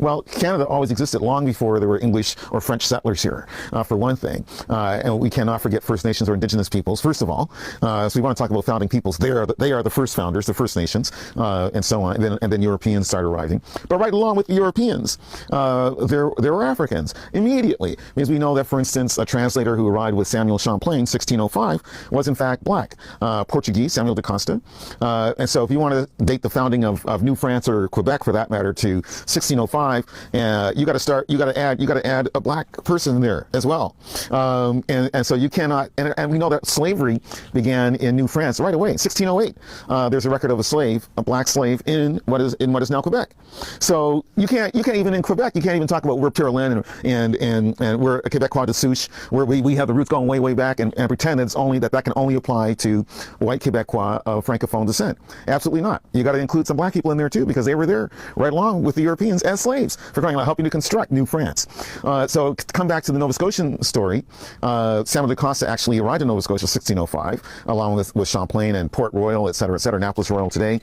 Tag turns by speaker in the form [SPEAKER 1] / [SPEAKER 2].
[SPEAKER 1] Well, Canada always existed long before there were English or French settlers here, for one thing. And we cannot forget First Nations or Indigenous peoples, first of all. So we want to talk about founding peoples. They are the first founders, the First Nations, and so on. And then Europeans started arriving. But right along with the Europeans, there were Africans immediately. Because we know that, for instance, a translator who arrived with Samuel Champlain, 1605, was in fact black. Portuguese, Samuel da Costa. And so if you want to date the founding of New France or Quebec, for that matter, to 1605, you got to add a black person in there as well. And so you cannot, and we know that slavery began in New France right away, 1608. There's a record of a black slave in what is now Quebec. So you can't even in Quebec, you can't even talk about we're Pure Land and we're Quebecois de souche, where we have the roots going way back and pretend that can only apply to white Quebecois of Francophone descent. Absolutely not. You got to include some black people in there too, because they were there right along with the Europeans as slaves, for crying out, helping to construct New France. So to come back to the Nova Scotian story, Samuel da Costa actually arrived in Nova Scotia 1605, along with Champlain and Port Royal, et cetera, Annapolis Royal today.